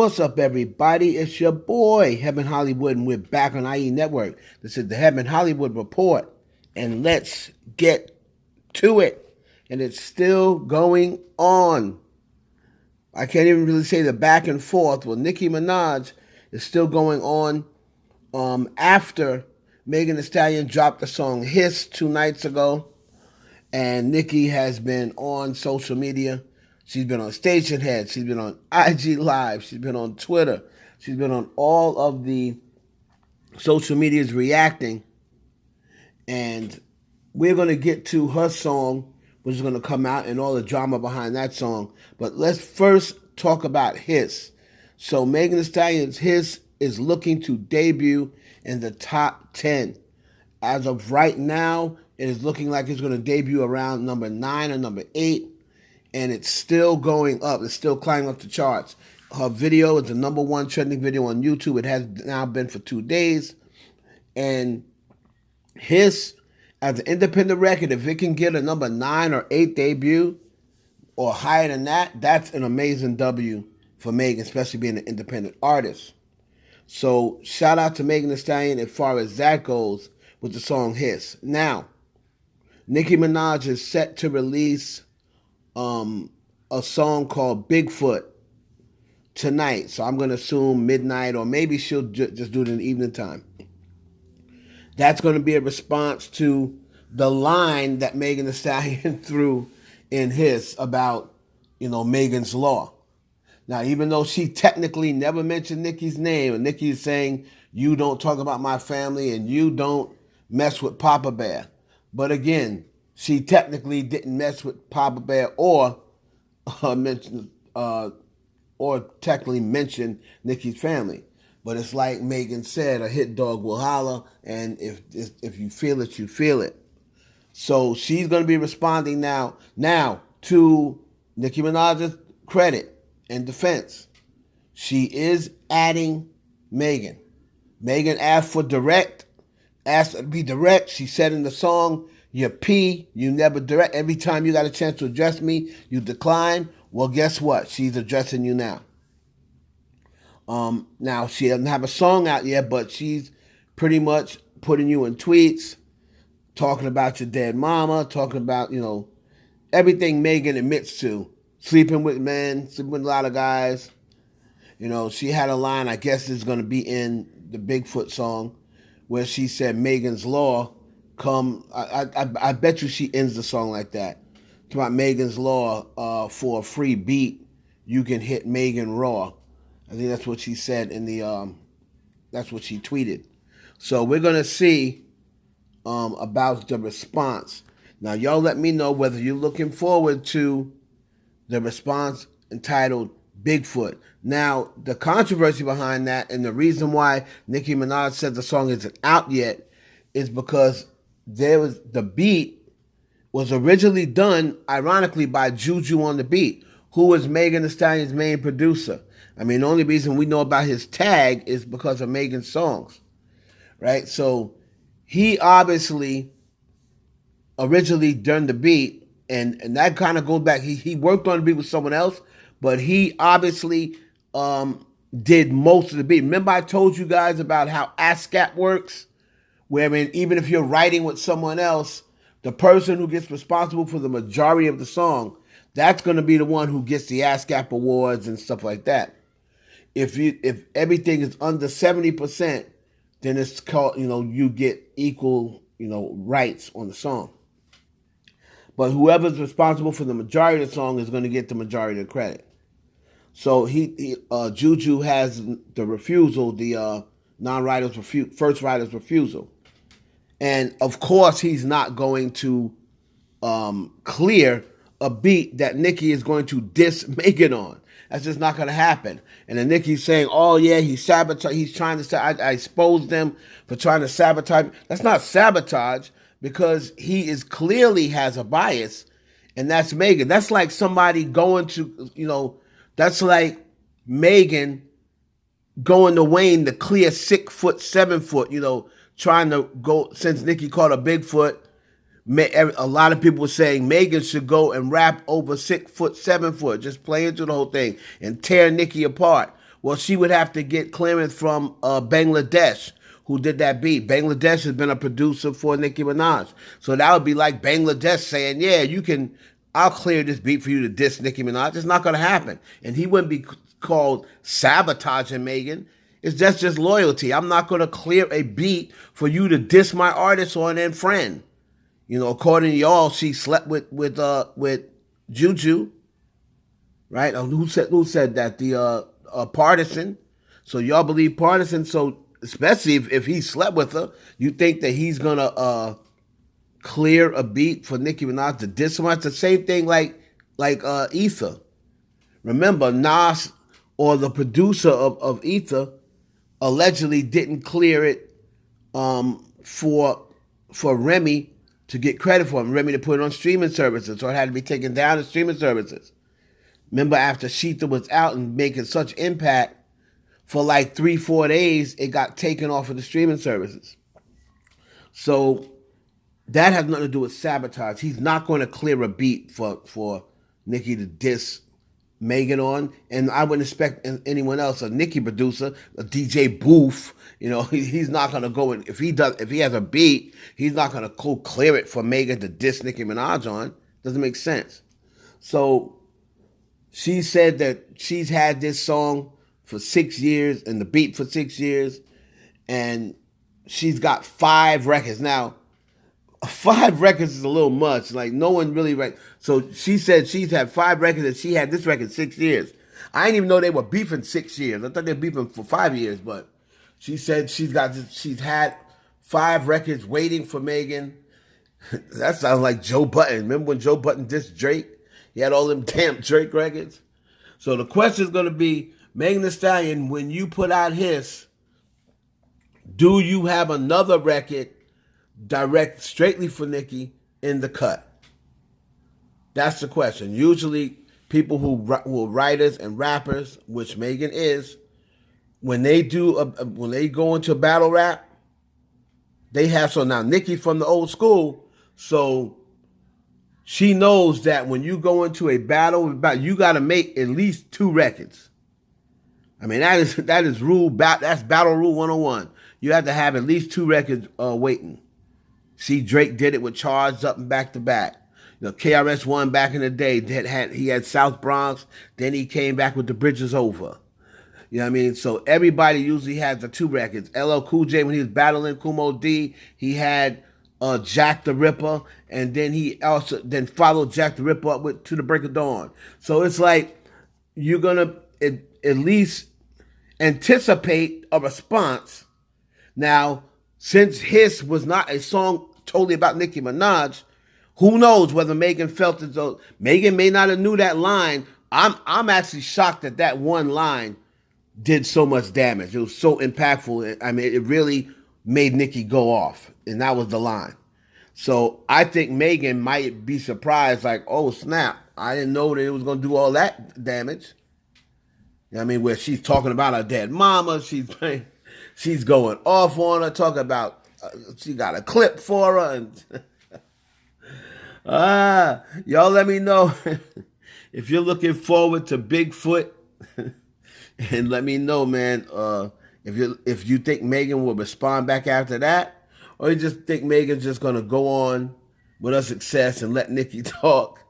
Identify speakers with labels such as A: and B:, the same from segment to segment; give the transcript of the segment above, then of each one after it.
A: What's up, everybody? It's your boy, Heaven Hollywood, and we're back on IE Network. This is the Heaven Hollywood Report, and let's get to it. And it's still going on. I can't even really say the back and forth. Well, Nicki Minaj is still going on after Megan Thee Stallion dropped the song Hiss 2 nights ago. And Nicki has been on social media. She's been on Station Head. She's been on IG Live. She's been on Twitter. She's been on all of the social medias reacting. And we're going to get to her song, which is going to come out, and all the drama behind that song. But let's first talk about Hiss. So Megan Thee Stallion's Hiss is looking to debut in the top 10. As of right now, it is looking like it's going to debut around number 9 or number 8. And it's still going up. It's still climbing up the charts. Her video is the number 1 trending video on YouTube. It has now been for 2 days. And Hiss, as an independent record, if it can get a number 9 or 8 debut or higher than that, that's an amazing W for Megan, especially being an independent artist. So shout out to Megan Thee Stallion as far as that goes with the song Hiss. Now, Nicki Minaj is set to release a song called Bigfoot tonight. So I'm going to assume midnight, or maybe she'll just do it in the evening time. That's going to be a response to the line that Megan Thee Stallion threw in Hiss about, Megan's Law. Now, even though she technically never mentioned Nicki's name, and Nicki's saying, you don't talk about my family and you don't mess with Papa Bear. But again, she technically didn't mess with Papa Bear or technically mention Nicki's family. But it's like Megan said, a hit dog will holler, and if you feel it, you feel it. So she's going to be responding now to Nicki Minaj's credit and defense. She is adding Megan. Megan asked her to be direct. She said in the song, "You P, you never direct. Every time you got a chance to address me, you decline." Well, guess what? She's addressing you now. Now, she doesn't have a song out yet, but she's pretty much putting you in tweets, talking about your dead mama, talking about, everything Megan admits to. Sleeping with men, sleeping with a lot of guys. She had a line, I guess is going to be in the Bigfoot song, where she said, Megan's Law, I bet you she ends the song like that. It's about Megan's Law, for a free beat, you can hit Megan Raw. I think that's what she said that's what she tweeted. So we're going to see about the response. Now, y'all let me know whether you're looking forward to the response entitled Bigfoot. Now, the controversy behind that and the reason why Nicki Minaj said the song isn't out yet is because the beat was originally done, ironically, by Juju on the beat, who was Megan Thee Stallion's main producer. I mean, the only reason we know about his tag is because of Megan's songs, right? So he obviously originally done the beat, and that kind of goes back. He worked on the beat with someone else, but he obviously did most of the beat. Remember I told you guys about how ASCAP works, wherein even if you're writing with someone else, the person who gets responsible for the majority of the song, that's going to be the one who gets the ASCAP awards and stuff like that. If everything is under 70%, then it's called, you get equal, rights on the song. But whoever's responsible for the majority of the song is going to get the majority of the credit. So Juju has the refusal, the first writer's refusal. And of course, he's not going to clear a beat that Nicki is going to diss Megan on. That's just not going to happen. And then Nicki's saying, oh, yeah, he's trying to say, I exposed them for trying to sabotage. That's not sabotage, because he is clearly has a bias, and that's Megan. That's like somebody going to, that's like Megan going to Wayne to clear 6 foot, 7 foot, trying to go, since Nicki called her Bigfoot, a lot of people were saying Megan should go and rap over 6 foot, 7 foot, just play into the whole thing and tear Nicki apart. Well, she would have to get clearance from Bangladesh, who did that beat. Bangladesh has been a producer for Nicki Minaj. So that would be like Bangladesh saying, yeah, you can, I'll clear this beat for you to diss Nicki Minaj. It's not going to happen. And he wouldn't be called sabotaging Megan. It's just loyalty. I'm not going to clear a beat for you to diss my artist or an friend. You know, according to y'all, she slept with Juju, right? Who said that? The Partisan. So y'all believe Partisan. So especially if he slept with her, you think that he's gonna clear a beat for Nicki Minaj to diss him? It's the same thing like Ether. Remember, Nas or the producer of Ether allegedly didn't clear it for Remy to get credit for him. Remy to put it on streaming services, so it had to be taken down to streaming services. Remember, after Sheetha was out and making such impact, for like 3-4 days, it got taken off of the streaming services. So that has nothing to do with sabotage. He's not going to clear a beat for Nicki to diss Megan on, and I wouldn't expect anyone else, a Nicki producer, a DJ Booth, you know, he's not gonna go in, if he has a beat, he's not gonna go clear it for Megan to diss Nicki Minaj on. Doesn't make sense. So she said that she's had this song for 6 years and the beat for 6 years, and she's got 5 records now. 5 records is a little much. Like, no one really So she said she's had 5 records and she had this record 6 years. I didn't even know they were beefing 6 years. I thought they were beefing for 5 years, but she said she's had 5 records waiting for Megan. That sounds like Joe Budden. Remember when Joe Budden dissed Drake? He had all them damn Drake records. So the question is going to be, Megan Thee Stallion, when you put out his, do you have another record direct straightly for Nicki in the cut? That's the question. Usually people who are writers and rappers, which Megan is, when they go into battle rap, they have, so now Nicki from the old school, so she knows that when you go into a battle, you got to make at least 2 records. I mean, that's battle rule 101. You have to have at least 2 records waiting. See, Drake did it with Charged Up and Back to Back. You know, KRS-One back in the day, he had South Bronx, then he came back with The Bridge Is Over. You know what I mean? So everybody usually has the 2 records. LL Cool J, when he was battling Kumo D, he had Jack the Ripper, and then he also followed Jack the Ripper up with To the Break of Dawn. So it's like you're gonna at least anticipate a response. Now, since his was not a song totally about Nicki Minaj, who knows whether Megan felt as though Megan may not have knew that line. I'm actually shocked that one line did so much damage. It was so impactful. I mean, it really made Nicki go off, and that was the line. So I think Megan might be surprised, like, oh snap, I didn't know that it was going to do all that damage. You know what I mean, where she's talking about her dead mama, she's going off on her, talking about she got a clip for her, and y'all let me know if you're looking forward to Bigfoot. And let me know, man, if you think Megan will respond back after that, or you just think Megan's just gonna go on with her success and let Nicki talk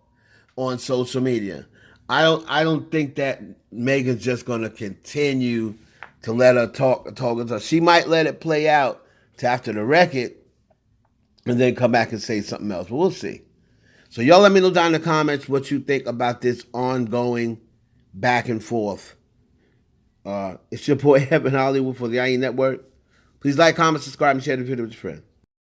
A: on social media. I don't think that Megan's just gonna continue to let her talk. She might let it play out to after the record, and then come back and say something else. But we'll see. So y'all let me know down in the comments what you think about this ongoing back and forth. It's your boy Evan Hollywood for the IE Network. Please like, comment, subscribe, and share the video with your friends.